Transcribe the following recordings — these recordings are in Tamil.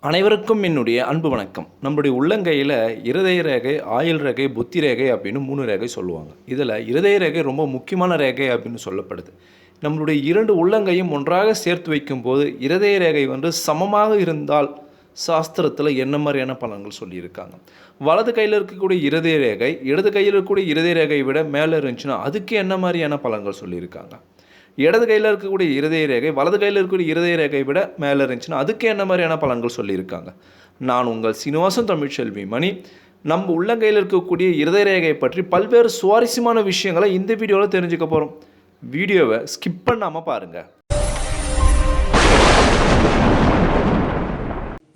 அனைவருக்கும் என்னுடைய அன்பு வணக்கம். நம்முடைய உள்ளங்கையில் இருதய ரேகை, ஆயுள் ரேகை, புத்தி ரேகை அப்படின்னு 3 ரேகை சொல்லுவாங்க. இதில் இருதய ரேகை ரொம்ப முக்கியமான ரேகை அப்படின்னு சொல்லப்படுது. நம்மளுடைய 2 உள்ளங்கையும் ஒன்றாக சேர்த்து வைக்கும்போது இருதய ரேகை சமமாக இருந்தால் சாஸ்திரத்தில் என்ன மாதிரியான பலன்கள் சொல்லியிருக்காங்க. வலது கையில் இருக்கக்கூடிய இருதய ரேகை இடது கையில் இருக்கக்கூடிய இருதய ரேகையை விட மேலே இருந்துச்சுன்னா அதுக்கு என்ன மாதிரியான பலன்கள் சொல்லியிருக்காங்க. இடது கையில் இருக்கக்கூடிய இருதய ரேகை வலது கையில் இருக்கக்கூடிய இருதய ரேகை விட மேலே இருந்துச்சுன்னா அதுக்கு என்ன மாதிரியான பலன்கள் சொல்லியிருக்காங்க. நான் உங்கள் சீனிவாசன் தமிழ்ச்செல்வி மணி. நம்ம உள்ளங்கையில் இருக்கக்கூடிய இருதய ரேகையை பற்றி பல்வேறு சுவாரஸ்யமான விஷயங்களை இந்த வீடியோவில் தெரிஞ்சுக்க போகிறோம். வீடியோவை ஸ்கிப் பண்ணாமல் பாருங்கள்.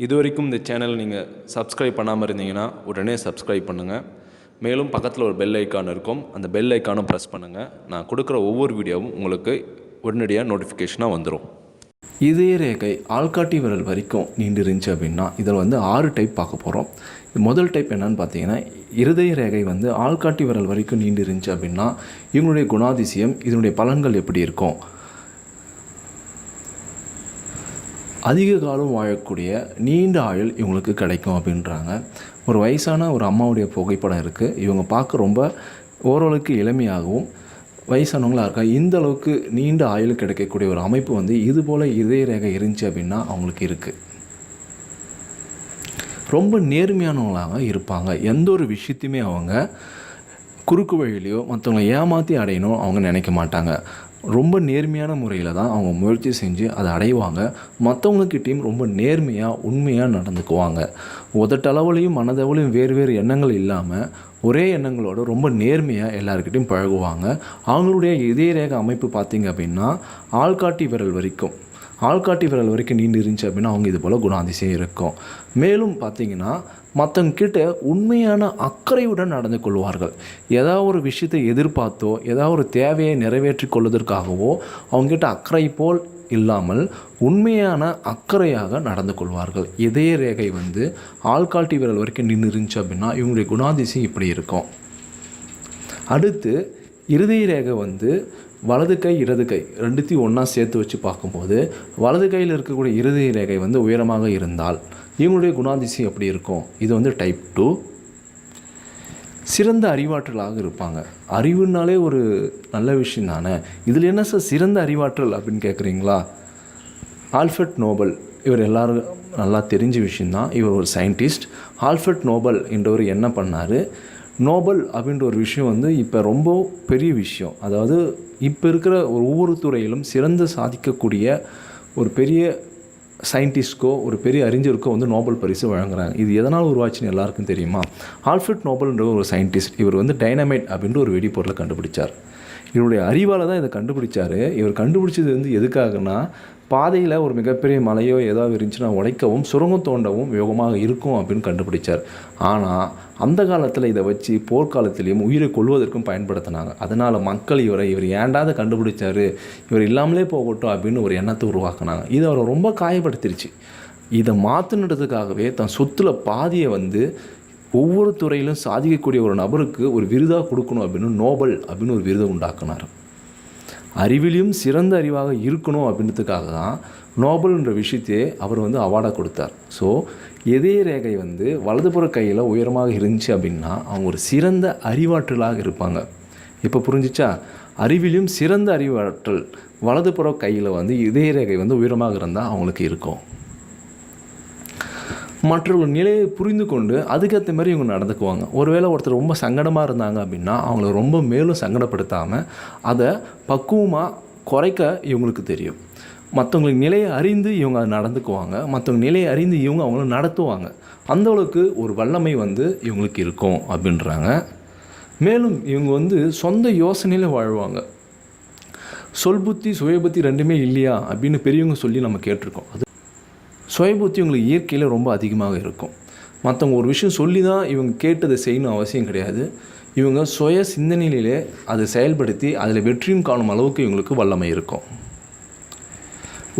இது வரைக்கும் இந்த சேனல் நீங்கள் சப்ஸ்கிரைப் பண்ணாமல் இருந்தீங்கன்னா உடனே சப்ஸ்கிரைப் பண்ணுங்கள். மேலும் பக்கத்தில் ஒரு பெல் ஐக்கான் இருக்கும், அந்த பெல் ஐக்கானும் ப்ரெஸ் பண்ணுங்கள். நான் கொடுக்குற ஒவ்வொரு வீடியோவும் உங்களுக்கு உடனடியாக நோட்டிஃபிகேஷனாக வந்துடும். இதய ரேகை ஆள்காட்டி விரல் வரைக்கும் நீண்டு இருந்துச்சு அப்படின்னா இதில் 6 டைப் பார்க்க போகிறோம். முதல் டைப் என்னன்னு பார்த்தீங்கன்னா, இருதய ரேகை ஆள்காட்டி விரல் வரைக்கும் நீண்டு இருந்துச்சு அப்படின்னா இவங்களுடைய குணாதிசயம், இதனுடைய பலன்கள் எப்படி இருக்கும். அதிக காலம் வாழக்கூடிய நீண்ட ஆயுள் இவங்களுக்கு கிடைக்கும் அப்படின்றாங்க. ஒரு வயசான ஒரு அம்மாவுடைய புகைப்படம் இருக்குது. இவங்க பார்க்க ரொம்ப ஓரளவுக்கு இளமையாகவும் வயசானவங்களாக இருக்கா. இந்த அளவுக்கு நீண்ட ஆயுள் கிடைக்கக்கூடிய ஒரு அமைப்பு இது போல் இதய ரேகை இருந்துச்சு அப்படின்னா அவங்களுக்கு இருக்குது. ரொம்ப நேர்மையானவங்களாக இருப்பாங்க. எந்த ஒரு விஷயத்தையுமே அவங்க குறுக்கு வழியிலையோ மற்றவங்களை ஏமாற்றி அடையணும் அவங்க நினைக்க மாட்டாங்க. ரொம்ப நேர்மையான முறையில் தான் அவங்க முயற்சி செஞ்சு அதை அடைவாங்க. மற்றவங்கக்கிட்டேயும் ரொம்ப நேர்மையாக உண்மையாக நடந்துக்குவாங்க. உதட்டளவுலையும் மனதளவுலையும் வேறு வேறு எண்ணங்கள் இல்லாமல் ஒரே எண்ணங்களோடு ரொம்ப நேர்மையாக எல்லாருக்கிட்டையும் பழகுவாங்க. அவங்களுடைய இதய ரேகை அமைப்பு பார்த்திங்க அப்படின்னா ஆள்காட்டி விரல் வரைக்கும் நீண்டு இருந்துச்சு அப்படின்னா அவங்க இது போல் குணாதிசயம் இருக்கும். மேலும் பார்த்திங்கன்னா மற்றவங்கிட்ட உண்மையான அக்கறையுடன் நடந்து கொள்வார்கள். ஏதாவது ஒரு விஷயத்தை எதிர்பார்த்தோ ஏதாவது ஒரு தேவையை நிறைவேற்றி கொள்வதற்காகவோ அவங்ககிட்ட அக்கறை போல் இல்லாமல் உண்மையான அக்கறையாக நடந்து கொள்வார்கள். இதய ரேகை ஆள்காட்டி விரல் வரைக்கும் நின்று இருந்துச்சு அப்படின்னா இவங்களுடைய குணாதிசயம் இப்படி இருக்கும். அடுத்து இருதய ரேகை வலது கை இடது கை ரெண்டுத்தையும் ஒன்றா சேர்த்து வச்சு பார்க்கும்போது வலது கையில் இருக்கக்கூடிய இருதய ரேகை உயரமாக இருந்தால் இவங்களுடைய குணாதிசயம் எப்படி இருக்கும். இது டைப் 2. சிறந்த அறிவாற்றலாக இருப்பாங்க. அறிவுனாலே ஒரு நல்ல விஷயம் தானே. இதில் என்ன சார் சிறந்த அறிவாற்றல் அப்படின்னு கேட்குறீங்களா? ஆல்ஃபர்ட் நோபல் இவர் எல்லோரும் நல்லா தெரிஞ்ச விஷயந்தான். இவர் ஒரு சயின்டிஸ்ட். ஆல்ஃபர்ட் நோபல் என்றவர் என்ன பண்ணார், நோபல் அப்படின்ற ஒரு விஷயம் இப்போ ரொம்ப பெரிய விஷயம். அதாவது இப்போ இருக்கிற ஒவ்வொரு துறையிலும் சிறந்து சாதிக்கக்கூடிய ஒரு பெரிய சயின்டிஸ்ட்கோ ஒரு பெரிய அறிஞருக்கோ நோபல் பரிசு வழங்குறாங்க. இது எதனால் உருவாச்சுன்னு எல்லாருக்கும் தெரியுமா? ஆல்ஃபர்ட் நோபல்ன்ற ஒரு சயின்டிஸ்ட். இவர் டைனமைட் அப்படின்ற ஒரு வெடிப்பொருளை கண்டுபிடிச்சார். இவருடைய அறிவால் தான் இதை கண்டுபிடிச்சார். இவர் கண்டுபிடிச்சது எதுக்காகனா, பாதையில் ஒரு மிகப்பெரிய மலையோ ஏதாவது இருந்துச்சுன்னா உடைக்கவும் சுரங்கம் தோண்டவும் யோகமாக இருக்கும் அப்படின்னு கண்டுபிடிச்சார். ஆனால் அந்த காலத்தில் இதை வச்சு போர்க்காலத்திலையும் உயிரை கொள்வதற்கும் பயன்படுத்தினாங்க. அதனால் மக்கள் இவர் ஏண்டாத கண்டுபிடிச்சார், இவர் இல்லாமலே போகட்டும் அப்படின்னு ஒரு எண்ணத்தை உருவாக்குனாங்க. இது அவரை ரொம்ப காயப்படுத்திருச்சு. இதை மாற்றினதுக்காகவே தன் சொத்தில் பாதியை ஒவ்வொரு துறையிலும் சாதிக்கக்கூடிய ஒரு நபருக்கு ஒரு விருதாக கொடுக்கணும் அப்படின்னு நோபல் அப்படின்னு ஒரு விருதை உண்டாக்குனார். அறிவிலையும் சிறந்த அறிவாக இருக்கணும் அப்படின்றதுக்காக தான் நோபல்ன்ற விஷயத்தையே அவர் அவார்டாக கொடுத்தார். ஸோ இதய ரேகை வலதுபுற கையில் உயரமாக இருந்துச்சு அப்படின்னா அவங்க ஒரு சிறந்த அறிவாற்றலாக இருப்பாங்க. இப்போ புரிஞ்சிச்சா? அறிவிலையும் சிறந்த அறிவாற்றல் வலதுபுற கையில் இதய ரேகை உயரமாக இருந்தால் அவங்களுக்கு இருக்கும். மற்றவர்கள் நிலையை புரிந்து கொண்டு அதுக்கேற்ற மாதிரி இவங்க நடந்துக்குவாங்க. ஒருவேளை ஒருத்தர் ரொம்ப சங்கடமாக இருந்தாங்க அப்படின்னா அவங்கள ரொம்ப மேலும் சங்கடப்படுத்தாமல் அதை பக்குவமாக குறைக்க இவங்களுக்கு தெரியும். மற்றவங்களுக்கு நிலையை அறிந்து இவங்க அதை நடந்துக்குவாங்க. மற்றவங்க நிலையை அறிந்து இவங்க அவங்கள நடத்துவாங்க. அந்தளவுக்கு ஒரு வல்லமை இவங்களுக்கு இருக்கும் அப்படின்றாங்க. மேலும் இவங்க சொந்த யோசனையில் வாழ்வாங்க. சொல் புத்தி சுய புத்தி ரெண்டுமே இல்லையா அப்படின்னு பெரியவங்க சொல்லி நம்ம கேட்டிருக்கோம். அது சுயபுத்தி உங்களுக்கு இயற்கையில் ரொம்ப அதிகமாக இருக்கும். மற்றவங்க ஒரு விஷயம் சொல்லி தான் இவங்க கேட்டதை செய்யணும் அவசியம் கிடையாது. இவங்க சுய சிந்தனையிலே அதை செயல்படுத்தி அதில் வெற்றியும் காணும் அளவுக்கு இவங்களுக்கு வல்லமை இருக்கும்.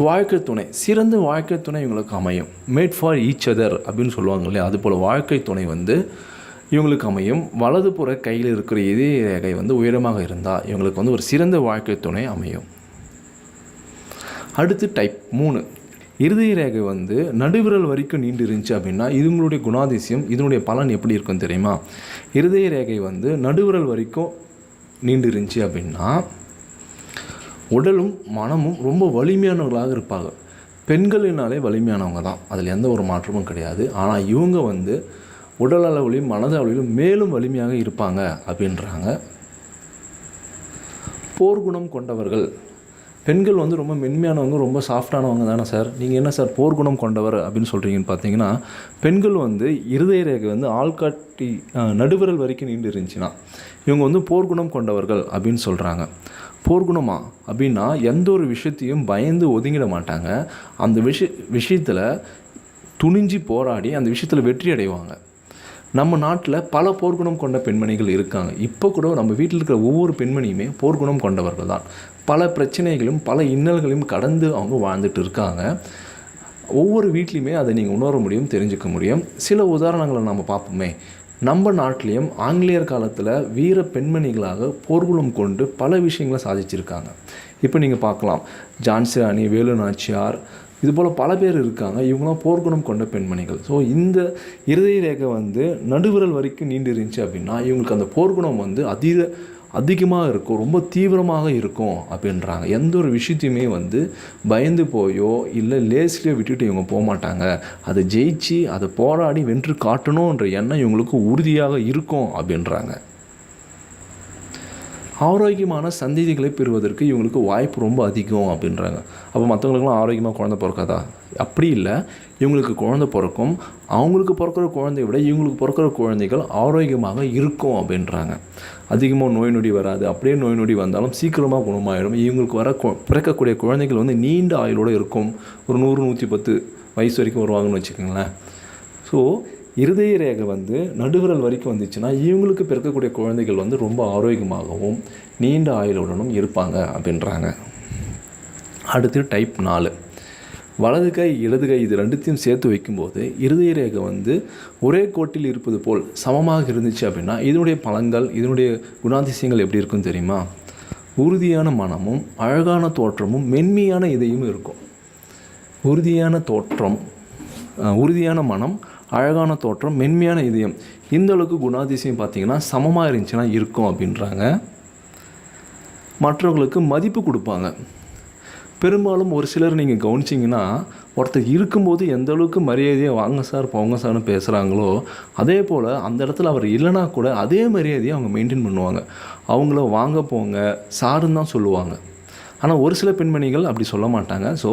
வாழ்க்கை துணை, சிறந்த வாழ்க்கை துணை இவங்களுக்கு அமையும். மேட் ஃபார் ஈச் அதர் அப்படின்னு சொல்லுவாங்க இல்லையா, அதுபோல் வாழ்க்கை துணை இவங்களுக்கு அமையும். வலதுபுற கையில் இருக்கிற இதய ரேகை உயரமாக இருந்தால் இவங்களுக்கு ஒரு சிறந்த வாழ்க்கை துணை அமையும். அடுத்து டைப் 3. இருதய ரேகை வந்து நடுவிரல் வரைக்கும் நீண்டு இருந்துச்சு அப்படின்னா இதுங்களுடைய குணாதிசயம், இதனுடைய பலன் எப்படி இருக்கும் தெரியுமா? இருதய ரேகை வந்து நடுவிரல் வரைக்கும் நீண்டு இருந்துச்சு அப்படின்னா உடலும் மனமும் ரொம்ப வலிமையானவர்களாக இருப்பாங்க. பெண்களினாலே வலிமையானவங்க தான், அதில் எந்த ஒரு மாற்றமும் கிடையாது. ஆனால் இவங்க வந்து உடல் அளவிலும் மனது அளவிலும் மேலும் வலிமையாக இருப்பாங்க அப்படின்றாங்க. போர்க்குணம் கொண்டவர்கள், பெண்கள் வந்து ரொம்ப மென்மையானவங்க, ரொம்ப சாஃப்டானவங்க தானே சார், நீங்கள் என்ன சார் போர்க்குணம் கொண்டவர் அப்படின்னு சொல்கிறீங்கன்னு பார்த்தீங்கன்னா, பெண்கள் வந்து இருதய ரேகை வந்து ஆள்காட்டி நடுவிரல் வரைக்கும் நீண்டு இருந்துச்சுன்னா இவங்க வந்து போர்க்குணம் கொண்டவர்கள் அப்படின்னு சொல்கிறாங்க. போர்க்குணமா அப்படின்னா எந்த ஒரு விஷயத்தையும் பயந்து ஒதுங்கிட மாட்டாங்க. அந்த விஷயத்தில் துணிஞ்சு போராடி அந்த விஷயத்தில் வெற்றி அடைவாங்க. நம்ம நாட்டில் பல போர்க்குணம் கொண்ட பெண்மணிகள் இருக்காங்க. இப்போ கூட நம்ம வீட்டில் இருக்கிற ஒவ்வொரு பெண்மணியுமே போர்க்குணம் கொண்டவர்கள் தான். பல பிரச்சனைகளும் பல இன்னல்களையும் கடந்து அவங்க வாழ்ந்துட்டு இருக்காங்க. ஒவ்வொரு வீட்லேயுமே அதை நீங்கள் உணர முடியும், தெரிஞ்சுக்க முடியும். சில உதாரணங்களை நம்ம பார்ப்போமே. நம்ம நாட்டிலையும் ஆங்கிலேயர் காலத்தில் வீர பெண்மணிகளாக போர்க்குணம் கொண்டு பல விஷயங்களை சாதிச்சிருக்காங்க. இப்போ நீங்கள் பார்க்கலாம், ஜான்சி ராணி, வேலு நாச்சியார், இதுபோல் பல பேர் இருக்காங்க. இவங்களாம் போர்க்குணம் கொண்ட பெண்மணிகள். ஸோ இந்த இருதய ரேகை வந்து நடுவிரல் வரைக்கும் நீண்டு இருந்துச்சு அப்படின்னா இவங்களுக்கு அந்த போர்க்குணம் வந்து அதிகமாக இருக்கும், ரொம்ப தீவிரமாக இருக்கும் அப்படின்றாங்க. எந்த ஒரு விஷயத்தையுமே வந்து பயந்து போயோ இல்லை லேஸ்லேயோ விட்டுட்டு இவங்க போக மாட்டாங்க. அதை ஜெயிச்சு அதை போராடி வென்று காட்டணுன்ற எண்ணம் இவங்களுக்கு உறுதியாக இருக்கும் அப்படின்றாங்க. ஆரோக்கியமான சந்ததிகளை பெறுவதற்கு இவங்களுக்கு வாய்ப்பு ரொம்ப அதிகம் அப்படின்றாங்க. அப்போ மற்றவங்களுக்குலாம் ஆரோக்கியமாக குழந்தை பிறக்காதா? அப்படி இல்லை, இவங்களுக்கு குழந்தை பிறக்கும். அவங்களுக்கு பிறக்கிற குழந்தைய விட இவங்களுக்கு பிறக்கிற குழந்தைகள் ஆரோக்கியமாக இருக்கும் அப்படின்றாங்க. அதிகமாக நோய் நொடி வராது. அப்படியே நோய் நொடி வந்தாலும் சீக்கிரமாக குணமாயிடும். இவங்களுக்கு பிறக்கக்கூடிய குழந்தைகள் வந்து நீண்ட ஆயுளோடு இருக்கும். ஒரு 100-110 வயசு வரைக்கும் வருவாங்கன்னு வச்சுக்கோங்களேன். ஸோ இருதய ரேகை வந்து நடுவிரல் வரைக்கும் வந்துச்சுன்னா இவங்களுக்கு பிறக்கக்கூடிய குழந்தைகள் வந்து ரொம்ப ஆரோக்கியமாகவும் நீண்ட ஆயுளுடனும் இருப்பாங்க அப்படின்றாங்க. அடுத்து டைப் 4, வலது கை இடது கை இது ரெண்டுத்தையும் சேர்த்து வைக்கும்போது இருதய ரேகை வந்து ஒரே கோட்டில் இருப்பது போல் சமமாக இருந்துச்சு அப்படின்னா இதனுடைய பலன்கள், இதனுடைய குணாதிசயங்கள் எப்படி இருக்குன்னு தெரியுமா? உறுதியான மனமும் அழகான தோற்றமும் மென்மையான இதயம் இருக்கும். உறுதியான மனம், அழகான தோற்றம், மென்மையான இதயம், இந்த அளவுக்கு குணாதிசயம் பார்த்திங்கன்னா சமமாக இருந்துச்சுன்னா இருக்கும் அப்படின்றாங்க. மற்றவங்களுக்கு மதிப்பு கொடுப்பாங்க. பெரும்பாலும் ஒரு சிலர் நீங்கள் கவனிச்சிங்கன்னா ஒருத்தர் இருக்கும்போது எந்த அளவுக்கு மரியாதையை வாங்க சார் போங்க சார்னு பேசுகிறாங்களோ அதே போல் அந்த இடத்துல அவர் இல்லைனா கூட அதே மரியாதையை அவங்க மெயின்டைன் பண்ணுவாங்க. அவங்கள வாங்க போங்க சாருன்னு தான் சொல்லுவாங்க. ஆனால் ஒரு சில பெண்மணிகள் அப்படி சொல்ல மாட்டாங்க. ஸோ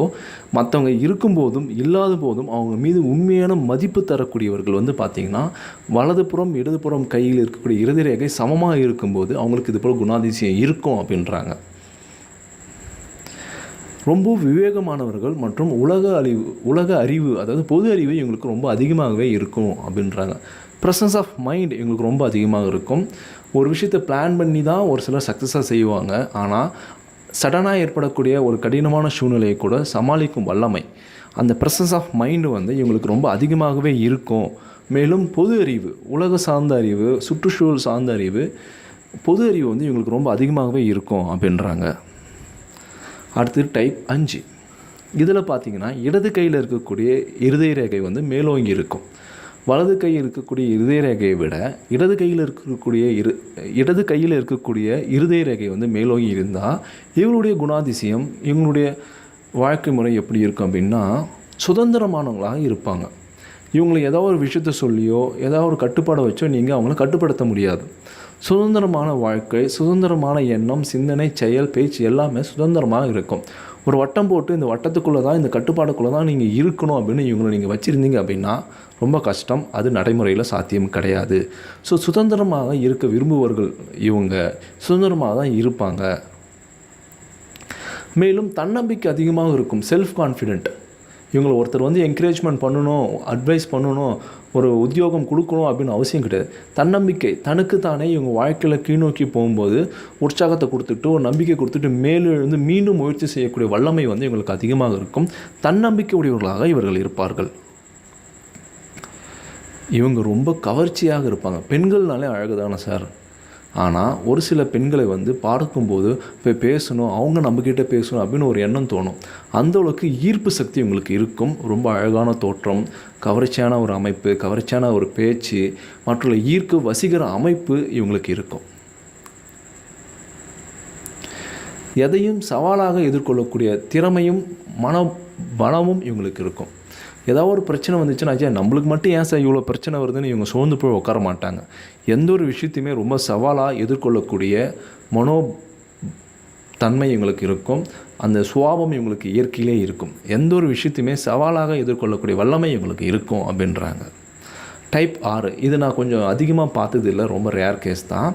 மற்றவங்க இருக்கும்போதும் இல்லாத போதும் அவங்க மீது உண்மையான மதிப்பு தரக்கூடியவர்கள் வந்து பார்த்திங்கன்னா வலதுபுறம் இடதுபுறம் கையில் இருக்கக்கூடிய இருதய ரேகை சமமாக இருக்கும்போது அவங்களுக்கு இது போல் குணாதிசயம் இருக்கும் அப்படின்றாங்க. ரொம்ப விவேகமானவர்கள் மற்றும் உலக அறிவு, அதாவது பொது அறிவு இவங்களுக்கு ரொம்ப அதிகமாகவே இருக்கும் அப்படின்றாங்க. ப்ரெசன்ஸ் ஆஃப் மைண்ட் இவங்களுக்கு ரொம்ப அதிகமாக இருக்கும். ஒரு விஷயத்தை பிளான் பண்ணி தான் ஒரு சிலர் சக்ஸஸாக செய்வாங்க. ஆனால் சடனாக ஏற்படக்கூடிய ஒரு கடினமான சூழ்நிலையை கூட சமாளிக்கும் வல்லமை, அந்த ப்ரெசன்ஸ் ஆஃப் மைண்டு வந்து இவங்களுக்கு ரொம்ப அதிகமாகவே இருக்கும். மேலும் பொது அறிவு, உலக சார்ந்த அறிவு, சுற்றுச்சூழல் சார்ந்த அறிவு, பொது அறிவு வந்து இவங்களுக்கு ரொம்ப அதிகமாகவே இருக்கும் அப்படின்றாங்க. அடுத்து டைப் 5, இதில் பார்த்திங்கன்னா இடது கையில் இருக்கக்கூடிய இருதய ரேகை வந்து மேலோங்கி இருக்கும். வலது கையில் இருக்கக்கூடிய இருதய ரேகையை விட இடது கையில் இருக்கக்கூடிய இருதய ரேகை வந்து மேலோங்கி இருந்தால் இவங்களுடைய குணாதிசயம், இவங்களுடைய வாழ்க்கை முறை எப்படி இருக்கும் அப்படின்னா சுதந்திரமானவங்களாக இருப்பாங்க. இவங்களை ஏதாவது ஒரு விஷயத்த சொல்லியோ ஏதாவது ஒரு கட்டுப்பாடை வச்சோ நீங்கள் அவங்கள கட்டுப்படுத்த முடியாது. சுதந்திரமான வாழ்க்கை, சுதந்திரமான எண்ணம், சிந்தனை, செயல், பேச்சு எல்லாமே சுதந்திரமாக இருக்கும். ஒரு வட்டம் போட்டு இந்த வட்டத்துக்குள்ளே தான், இந்த கட்டுப்பாடுக்குள்ளே தான் நீங்கள் இருக்கணும் அப்படின்னு இவங்களை நீங்கள் வச்சுருந்தீங்க அப்படின்னா ரொம்ப கஷ்டம். அது நடைமுறையில் சாத்தியம் கிடையாது. ஸோ சுதந்திரமாக இருக்க விரும்புவர்கள் இவங்க சுதந்திரமாக தான் இருப்பாங்க. மேலும் தன்னம்பிக்கை அதிகமாக இருக்கும், செல்ஃப் கான்ஃபிடென்ட். இவங்களை ஒருத்தர் வந்து என்கரேஜ்மெண்ட் பண்ணணும், அட்வைஸ் பண்ணணும், ஒரு உத்தியோகம் கொடுக்கணும் அப்படின்னு அவசியம் கிடையாது. தன்னம்பிக்கை, தனக்கு தானே இவங்க வாழ்க்கையில் கீழ்நோக்கி போகும்போது உற்சாகத்தை கொடுத்துட்டு ஒரு நம்பிக்கை கொடுத்துட்டு மேலும் எழுந்து மீண்டும் முயற்சி செய்யக்கூடிய வல்லமை வந்து இவங்களுக்கு அதிகமாக இருக்கும். தன்னம்பிக்கை உடையவர்களாக இவர்கள் இருப்பார்கள். இவங்க ரொம்ப கவர்ச்சியாக இருப்பாங்க. பெண்கள்னாலே அழகு தானே சார், ஆனால் ஒரு சில பெண்களை வந்து பார்க்கும்போது போய் பேசணும், அவங்க நம்மக்கிட்ட பேசணும் அப்படின்னு ஒரு எண்ணம் தோணும். அந்தளவுக்கு ஈர்ப்பு சக்தி உங்களுக்கு இருக்கும். ரொம்ப அழகான தோற்றம், கவர்ச்சியான ஒரு அமைப்பு, கவர்ச்சியான ஒரு பேச்சு, மற்ற ஈர்க்க வசீகர அமைப்பு இவங்களுக்கு இருக்கும். எதையும் சவாலாக எதிர்கொள்ளக்கூடிய திறமையும் பலமும் இவங்களுக்கு இருக்கும். ஏதாவது ஒரு பிரச்சனை வந்துச்சுன்னா நம்மளுக்கு மட்டும் ஏன் சார் இவ்வளோ பிரச்சனை வருதுன்னு இவங்க சோர்ந்து போய் உட்கார மாட்டாங்க. எந்த ஒரு விஷயத்தையுமே ரொம்ப சவாலாக எதிர்கொள்ளக்கூடிய தன்மை இவங்களுக்கு இருக்கும். அந்த சுபாவம் இவங்களுக்கு இயற்கையிலே இருக்கும். எந்த ஒரு விஷயத்தையுமே சவாலாக எதிர்கொள்ளக்கூடிய வல்லமை இவங்களுக்கு இருக்கும் அப்படின்றாங்க. டைப் 6 இது நான் கொஞ்சம் அதிகமாக பார்த்தது இல்லை, ரொம்ப ரேர் கேஸ் தான்.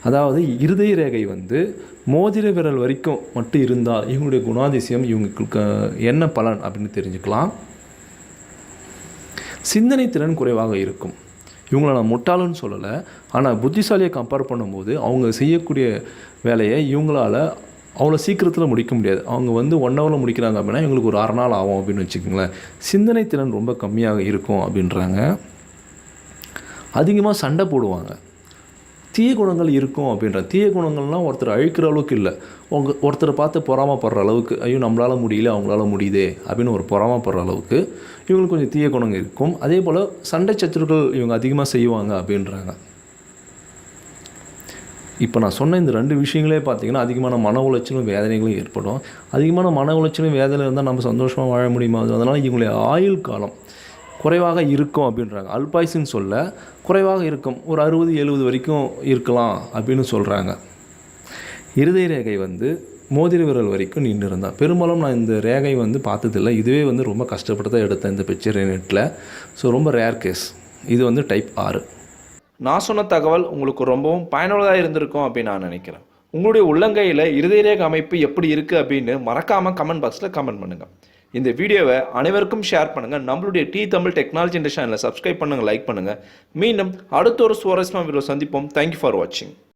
அதாவது இருதய ரேகை வந்து மோதிர விரல் வரைக்கும் மட்டும் இருந்தால் இவங்களுடைய குணாதிசயம் இவங்களுக்கு என்ன பலன் அப்படின்னு தெரிஞ்சுக்கலாம். சிந்தனை திறன் குறைவாக இருக்கும். இவங்கள நான் முட்டாளுன்னு சொல்லலை, ஆனால் புத்திசாலியை கம்பேர் பண்ணும்போது அவங்க செய்யக்கூடிய வேலையை இவங்களால் அவ்வளோ சீக்கிரத்தில் முடிக்க முடியாது. அவங்க வந்து 1 ஹவரில் முடிக்கிறாங்க அப்படின்னா இவங்களுக்கு ஒரு 1/2 நாள் ஆகும் அப்படின்னு வச்சுக்கோங்களேன். சிந்தனை திறன் ரொம்ப கம்மியாக இருக்கும் அப்படின்றாங்க. அதிகமாக சண்டை போடுவாங்க. தீய குணங்கள் இருக்கும் அப்படின்ற தீய குணங்கள்லாம் ஒருத்தர் அழிக்கிற அளவுக்கு இல்லை, ஒருத்தரை பார்த்து பொறாமப்படுற அளவுக்கு, ஐயோ நம்மளால் முடியல அவங்களால முடியுதே அப்படின்னு ஒரு பொறாமப்படுற அளவுக்கு இவங்களுக்கு கொஞ்சம் தீய குணங்கள் இருக்கும். அதே போல் சண்டை சச்சரவுகள் இவங்க அதிகமாக செய்வாங்க அப்படின்றாங்க. இப்போ நான் சொன்ன இந்த 2 விஷயங்களே பார்த்திங்கன்னா அதிகமான மன உளைச்சலும் வேதனைகளும் ஏற்படும். அதிகமான மன உளைச்சலும் வேதனை இருந்தால் நம்ம சந்தோஷமாக வாழ முடியுமா? அதனால் இவங்களுடைய ஆயுள் காலம் குறைவாக இருக்கும் அப்படின்றாங்க. அல்பாயுசுன்னு சொல்ல குறைவாக இருக்கும், ஒரு 60-70 வரைக்கும் இருக்கலாம் அப்படின்னு சொல்கிறாங்க. இருதய ரேகை வந்து மோதிர விரல் வரைக்கும் நின்று இருந்தால், பெரும்பாலும் நான் இந்த ரேகை வந்து பார்த்ததில்லை. இதுவே வந்து ரொம்ப கஷ்டப்பட்டு தான் எடுத்தேன் இந்த பிக்சர் நெட்டில். ஸோ ரொம்ப ரேர் கேஸ். இது வந்து டைப் 6. நான் சொன்ன தகவல் உங்களுக்கு ரொம்பவும் பயனுள்ளதாக இருந்திருக்கும் அப்படின்னு நான் நினைக்கிறேன். உங்களுடைய உள்ளங்கையில் இருதய ரேகை அமைப்பு எப்படி இருக்குது அப்படின்னு மறக்காமல் கமெண்ட் பாக்ஸில் கமெண்ட் பண்ணுங்கள். இந்த வீடியோவை அனைவருக்கும் ஷேர் பண்ணுங்கள். நம்மளுடைய தமிழ் டெக்னாலஜி சேனலை சப்ஸ்கிரைப் பண்ணுங்கள், லைக் பண்ணுங்கள். மீண்டும் அடுத்த ஒரு சுவாரஸ்யமான வீடியோ சந்திப்போம். தேங்க்யூ ஃபார் வாட்சிங்.